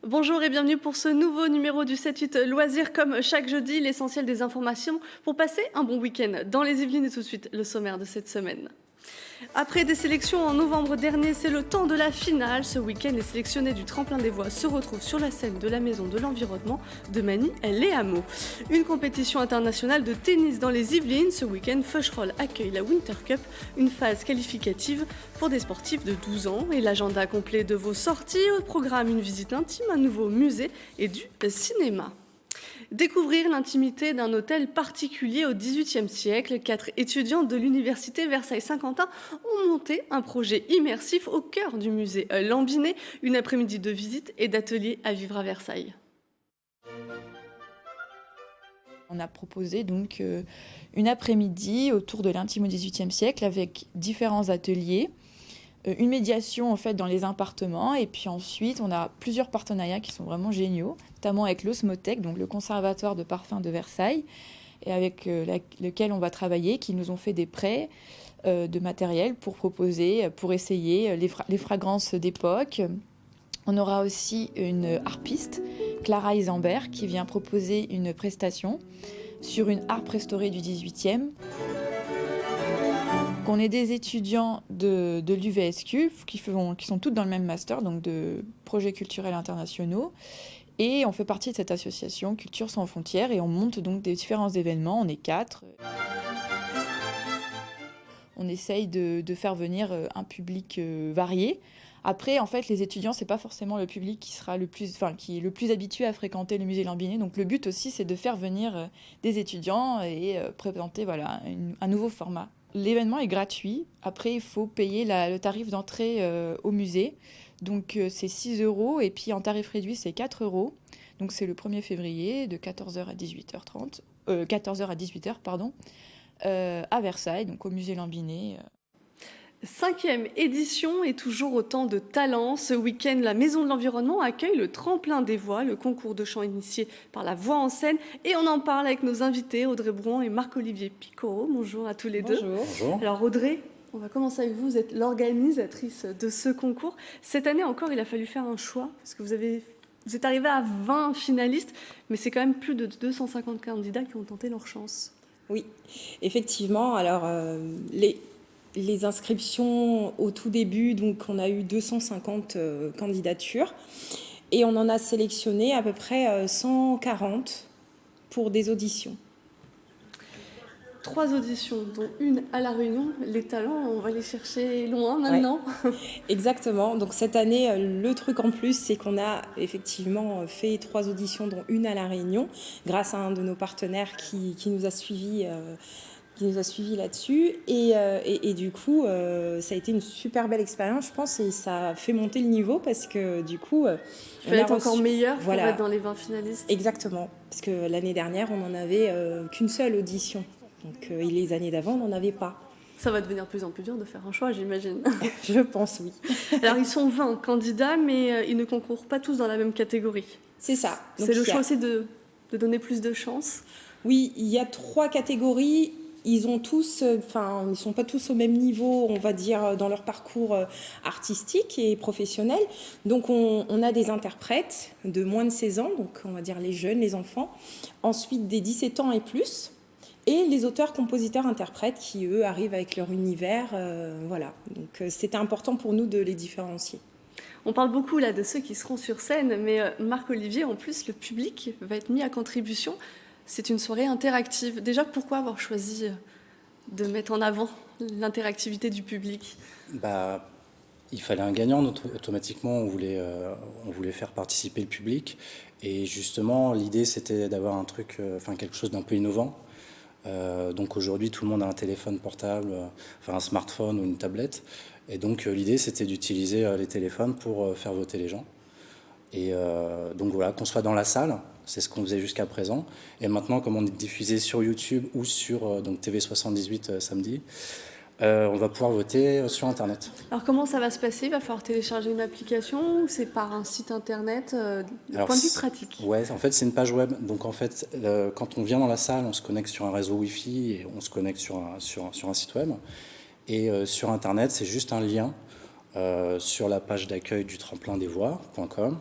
Bonjour et bienvenue pour ce nouveau numéro du 7-8 Loisirs. Comme chaque jeudi, l'essentiel des informations pour passer un bon week-end dans les Yvelines. Et tout de suite, le sommaire de cette semaine. Après des sélections en novembre dernier, c'est le temps de la finale. Ce week-end, les sélectionnés du Tremplin des Voix se retrouvent sur la scène de la Maison de l'Environnement de Magny-les-Hameaux. Une compétition internationale de tennis dans les Yvelines. Ce week-end, Feucherolles accueille la Winter Cup, une phase qualificative pour des sportifs de 12 ans. Et l'agenda complet de vos sorties au programme, une visite intime, un nouveau musée et du cinéma. Découvrir l'intimité d'un hôtel particulier au XVIIIe siècle, 4 étudiants de l'université Versailles-Saint-Quentin ont monté un projet immersif au cœur du musée Lambinet, une après-midi de visite et d'atelier à vivre à Versailles. On a proposé donc une après-midi autour de l'intime au XVIIIe siècle avec différents ateliers, une médiation en fait dans les appartements et puis ensuite on a plusieurs partenariats qui sont vraiment géniaux, notamment avec l'Osmothèque, donc le conservatoire de parfums de Versailles, et avec lequel on va travailler, qui nous ont fait des prêts de matériel pour proposer, pour essayer les fragrances d'époque. On aura aussi une harpiste, Clara Isambert, qui vient proposer une prestation sur une harpe restaurée du XVIIIe. On est des étudiants de l'UVSQ qui sont toutes dans le même master, donc de projets culturels internationaux. Et on fait partie de cette association Culture sans frontières et on monte donc des différents événements. On est 4. On essaye de faire venir un public varié. Après, en fait, les étudiants, c'est pas forcément le public qui est le plus habitué à fréquenter le musée Lambinet. Donc, le but aussi, c'est de faire venir des étudiants et présenter un nouveau format. L'événement est gratuit. Après, il faut payer le tarif d'entrée au musée. Donc, c'est 6 € et puis en tarif réduit, c'est 4 €. Donc, c'est le 1er février de 14h à 18h30. 14h à 18h, pardon. À Versailles, donc au musée Lambinet. 5e édition et toujours autant de talents. Ce week-end, la Maison de l'Environnement accueille le Tremplin des Voix, le concours de chant initié par la voix en scène. Et on en parle avec nos invités, Audrey Brouan et Marc-Olivier Picot. Bonjour à tous les deux. Bonjour. Alors Audrey, on va commencer avec vous. Vous êtes l'organisatrice de ce concours. Cette année encore, il a fallu faire un choix parce que vous êtes arrivé à 20 finalistes, mais c'est quand même plus de 250 candidats qui ont tenté leur chance. Oui, effectivement. Alors, les inscriptions au tout début, donc on a eu 250 candidatures et on en a sélectionné à peu près 140 pour des auditions. 3 auditions, dont une à La Réunion. Les talents, on va les chercher loin maintenant. Ouais. Exactement. Donc cette année, le truc en plus, c'est qu'on a effectivement fait 3 auditions, dont une à La Réunion, grâce à un de nos partenaires qui nous a suivis. Qui nous a suivis là-dessus et du coup ça a été une super belle expérience, je pense, et ça a fait monter le niveau parce que du coup on va être encore meilleur pour voilà. être dans les 20 finalistes. Exactement, parce que l'année dernière on n'en avait qu'une seule audition, donc et les années d'avant on n'en avait pas. Ça va devenir de plus en plus dur de faire un choix, j'imagine. Je pense, oui. Alors ils sont 20 candidats, mais ils ne concourent pas tous dans la même catégorie. C'est ça. Donc, c'est le choix aussi de donner plus de chance. Oui, il y a 3 catégories. Ils sont pas tous au même niveau, on va dire, dans leur parcours artistique et professionnel. Donc, on a des interprètes de moins de 16 ans, donc on va dire les jeunes, les enfants. Ensuite, des 17 ans et plus. Et les auteurs, compositeurs, interprètes qui, eux, arrivent avec leur univers. Voilà. Donc, c'était important pour nous de les différencier. On parle beaucoup là de ceux qui seront sur scène, mais Marc-Olivier, en plus, le public va être mis à contribution. C'est une soirée interactive. Déjà, pourquoi avoir choisi de mettre en avant l'interactivité du public ? Il fallait un gagnant, automatiquement, on voulait faire participer le public. Et justement, l'idée, c'était d'avoir quelque chose d'un peu innovant. Donc aujourd'hui, tout le monde a un téléphone portable, un smartphone ou une tablette. Et donc l'idée, c'était d'utiliser les téléphones pour faire voter les gens. Et donc voilà, qu'on soit dans la salle, c'est ce qu'on faisait jusqu'à présent. Et maintenant, comme on est diffusé sur YouTube ou sur TV78 samedi, on va pouvoir voter sur Internet. Alors comment ça va se passer ? Il va falloir télécharger une application ou c'est par un site Internet point de vue pratique ? Ouais, en fait, c'est une page web. Donc en fait, quand on vient dans la salle, on se connecte sur un réseau Wi-Fi et on se connecte sur un site web. Et sur Internet, c'est juste un lien sur la page d'accueil du tremplin des voix.com.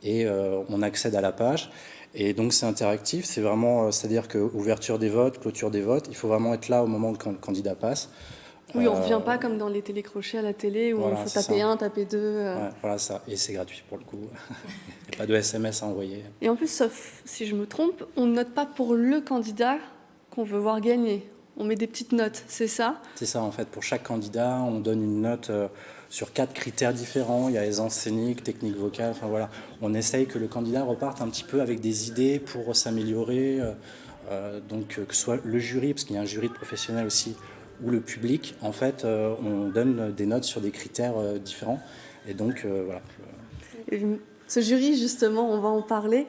et on accède à la page. Et donc c'est interactif, c'est vraiment, c'est-à-dire que ouverture des votes, clôture des votes, il faut vraiment être là au moment où le candidat passe. Oui, on ne revient pas comme dans les télécrochets à la télé où voilà, il faut taper 1, taper 2. Ouais, voilà ça, et c'est gratuit pour le coup. Il n'y a pas de SMS à envoyer. Et en plus, sauf si je me trompe, on ne note pas pour le candidat qu'on veut voir gagner. On met des petites notes, c'est ça ? C'est ça, en fait. Pour chaque candidat, on donne une note sur 4 critères différents. Il y a aisance scénique, technique vocale, enfin voilà. On essaye que le candidat reparte un petit peu avec des idées pour s'améliorer. Donc que ce soit le jury, parce qu'il y a un jury de professionnels aussi, ou le public, en fait, on donne des notes sur des critères différents. Et donc, voilà. Et ce jury, justement, on va en parler.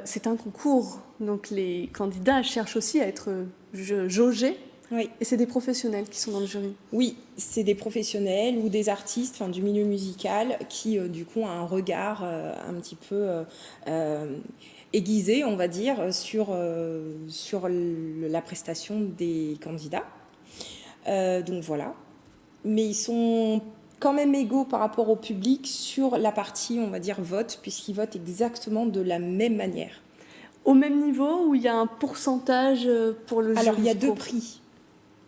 C'est un concours, donc les candidats cherchent aussi à être jaugés. Oui. Et c'est des professionnels qui sont dans le jury. Oui, c'est des professionnels ou des artistes du milieu musical qui, du coup, ont un regard un petit peu aiguisé, on va dire, sur la prestation des candidats. Donc voilà. Mais ils sont quand même égaux par rapport au public sur la partie, on va dire, vote, puisqu'ils votent exactement de la même manière. Au même niveau où il y a un pourcentage pour le jury? Alors, il y a 2 prix.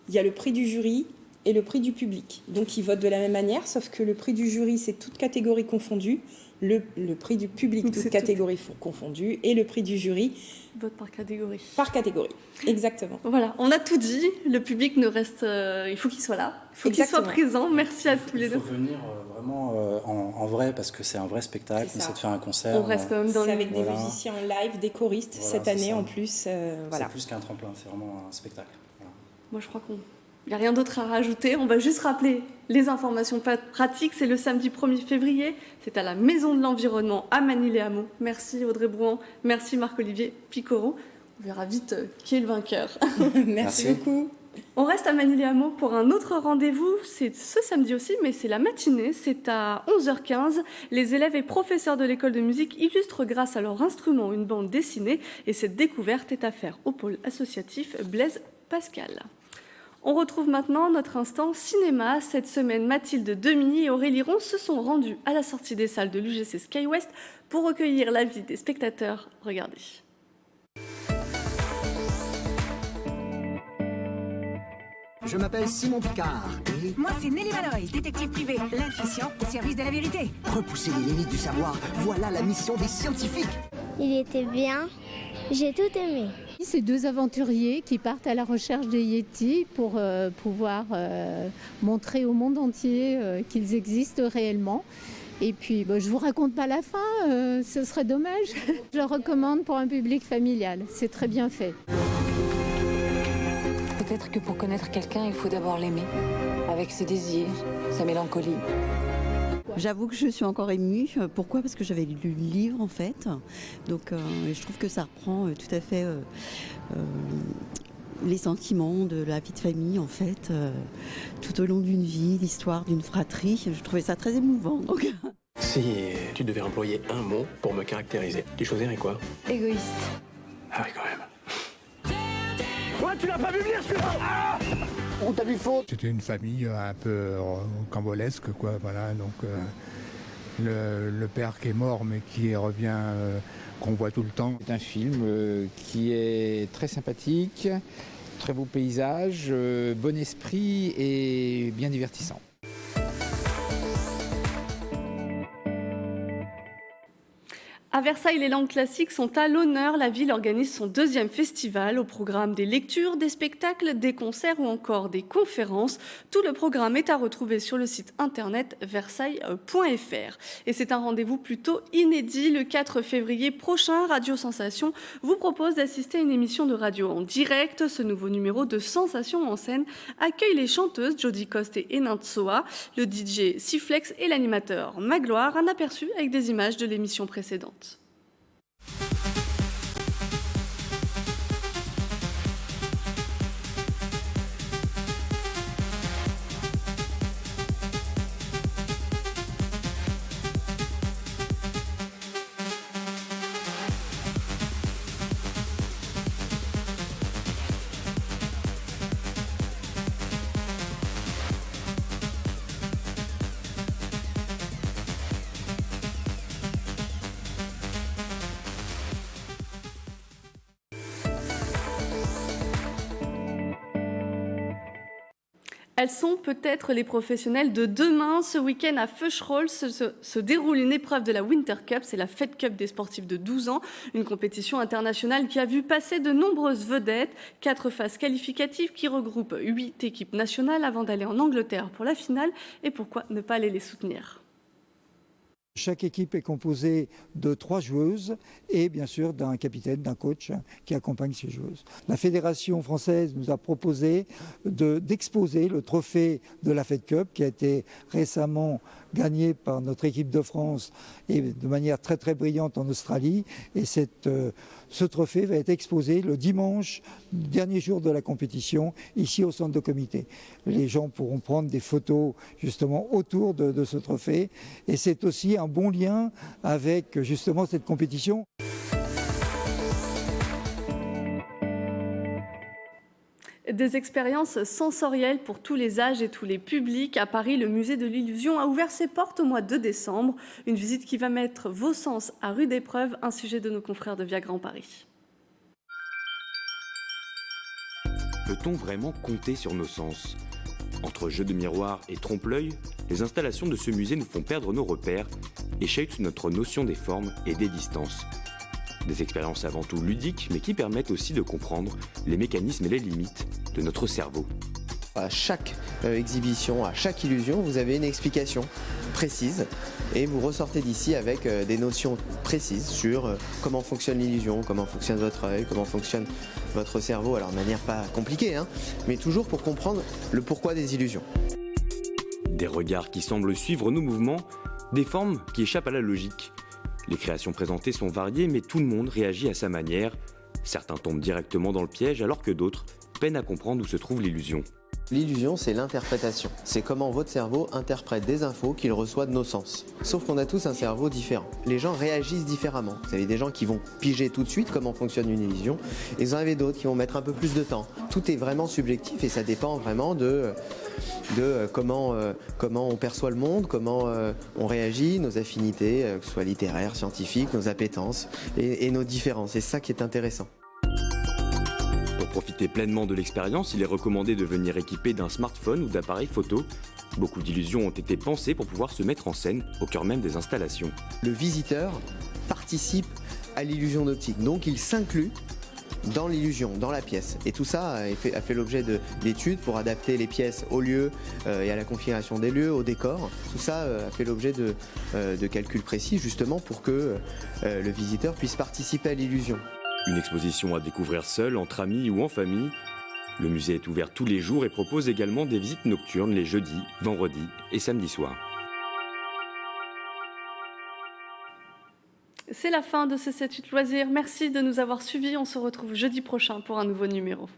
Il y a le prix du jury et le prix du public. Donc, ils votent de la même manière, sauf que le prix du jury, c'est toutes catégories confondues. Le prix du public, donc toutes catégories confondues. Et le prix du jury... Vote par catégorie. Par catégorie, exactement. Voilà, on a tout dit. Le public ne reste... il faut qu'il soit là. Il faut qu'il soit présent. Merci à tous les deux. Il faut venir vraiment en vrai, parce que c'est un vrai spectacle. C'est de faire un concert. On reste quand même dans avec des musiciens en live, des choristes, cette année en plus. Voilà. C'est plus qu'un tremplin, c'est vraiment un spectacle. Voilà. Moi, je crois qu'il n'y a rien d'autre à rajouter. On va juste rappeler les informations pratiques. C'est le samedi 1er février. C'est à la Maison de l'Environnement à Manille-les-Hameaux. Merci Audrey Brouan. Merci Marc-Olivier Picoro. On verra vite qui est le vainqueur. Merci beaucoup. On reste à Manille-les-Hameaux pour un autre rendez-vous. C'est ce samedi aussi, mais c'est la matinée. C'est à 11h15. Les élèves et professeurs de l'école de musique illustrent grâce à leur instrument une bande dessinée. Et cette découverte est à faire au pôle associatif Blaise Pascal. On retrouve maintenant notre instant cinéma. Cette semaine, Mathilde Demy et Aurélie Ron se sont rendus à la sortie des salles de l'UGC SkyWest pour recueillir l'avis des spectateurs. Regardez. Je m'appelle Simon Picard et... Moi, c'est Nelly Valoy, détective privé. L'intuition au service de la vérité. Repousser les limites du savoir, voilà la mission des scientifiques. Il était bien, j'ai tout aimé. C'est 2 aventuriers qui partent à la recherche des Yétis pour pouvoir montrer au monde entier qu'ils existent réellement. Et puis, je ne vous raconte pas la fin, ce serait dommage. Je le recommande pour un public familial, c'est très bien fait. Peut-être que pour connaître quelqu'un, il faut d'abord l'aimer, avec ses désirs, sa mélancolie. J'avoue que je suis encore émue. Pourquoi ? Parce que j'avais lu le livre en fait. Donc je trouve que ça reprend tout à fait les sentiments de la vie de famille en fait, tout au long d'une vie, l'histoire d'une fratrie. Je trouvais ça très émouvant. Donc. Si tu devais employer un mot pour me caractériser, tu choisirais quoi ? Égoïste. Ah oui, quand même. Quoi, tu l'as pas vu venir celui-là ? On t'a vu faux. C'était une famille un peu cambolesque, quoi, voilà. Donc le père qui est mort, mais qui revient, qu'on voit tout le temps. C'est un film qui est très sympathique, très beau paysage, bon esprit et bien divertissant. À Versailles, les langues classiques sont à l'honneur. La ville organise son 2e festival au programme des lectures, des spectacles, des concerts ou encore des conférences. Tout le programme est à retrouver sur le site internet versailles.fr. Et c'est un rendez-vous plutôt inédit. Le 4 février prochain, Radio Sensation vous propose d'assister à une émission de radio en direct. Ce nouveau numéro de Sensation en scène accueille les chanteuses Jodie Coste et Hénin Tsoa, le DJ Siflex et l'animateur Magloire. Un aperçu avec des images de l'émission précédente. Elles sont peut-être les professionnels de demain. Ce week-end à Feucherolles se déroule une épreuve de la Winter Cup, c'est la Fed Cup des sportifs de 12 ans, une compétition internationale qui a vu passer de nombreuses vedettes, 4 phases qualificatives qui regroupent 8 équipes nationales avant d'aller en Angleterre pour la finale. Et pourquoi ne pas aller les soutenir ? Chaque équipe est composée de 3 joueuses et bien sûr d'un capitaine, d'un coach qui accompagne ces joueuses. La Fédération française nous a proposé d'exposer le trophée de la Fed Cup qui a été récemment gagné par notre équipe de France et de manière très très brillante en Australie. Et ce trophée va être exposé le dimanche, dernier jour de la compétition, ici au centre de comité. Les gens pourront prendre des photos justement autour de ce trophée et c'est aussi un bon lien avec justement cette compétition. Des expériences sensorielles pour tous les âges et tous les publics. À Paris, le musée de l'illusion a ouvert ses portes au mois de décembre. Une visite qui va mettre vos sens à rude épreuve, un sujet de nos confrères de Via Grand Paris. Peut-on vraiment compter sur nos sens ? Entre jeux de miroir et trompe-l'œil, les installations de ce musée nous font perdre nos repères et chahutent notre notion des formes et des distances. Des expériences avant tout ludiques, mais qui permettent aussi de comprendre les mécanismes et les limites de notre cerveau. À chaque exhibition, à chaque illusion, vous avez une explication précise et vous ressortez d'ici avec des notions précises sur comment fonctionne l'illusion, comment fonctionne votre œil, comment fonctionne votre cerveau. Alors de manière pas compliquée, mais toujours pour comprendre le pourquoi des illusions. Des regards qui semblent suivre nos mouvements, des formes qui échappent à la logique. Les créations présentées sont variées, mais tout le monde réagit à sa manière. Certains tombent directement dans le piège, alors que d'autres peinent à comprendre où se trouve l'illusion. L'illusion, c'est l'interprétation. C'est comment votre cerveau interprète des infos qu'il reçoit de nos sens. Sauf qu'on a tous un cerveau différent. Les gens réagissent différemment. Vous avez des gens qui vont piger tout de suite comment fonctionne une illusion, et vous en avez d'autres qui vont mettre un peu plus de temps. Tout est vraiment subjectif et ça dépend vraiment de comment on perçoit le monde, comment on réagit, nos affinités, que ce soit littéraires, scientifiques, nos appétences et nos différences. C'est ça qui est intéressant. Pour profiter pleinement de l'expérience, il est recommandé de venir équipé d'un smartphone ou d'appareil photo. Beaucoup d'illusions ont été pensées pour pouvoir se mettre en scène au cœur même des installations. Le visiteur participe à l'illusion d'optique, donc il s'inclut dans l'illusion, dans la pièce. Et tout ça a fait l'objet d'études pour adapter les pièces au lieu et à la configuration des lieux, au décor. Tout ça a fait l'objet de calculs précis justement pour que le visiteur puisse participer à l'illusion. Une exposition à découvrir seul, entre amis ou en famille. Le musée est ouvert tous les jours et propose également des visites nocturnes les jeudis, vendredis et samedis soirs. C'est la fin de ce 7-8 loisirs. Merci de nous avoir suivis. On se retrouve jeudi prochain pour un nouveau numéro.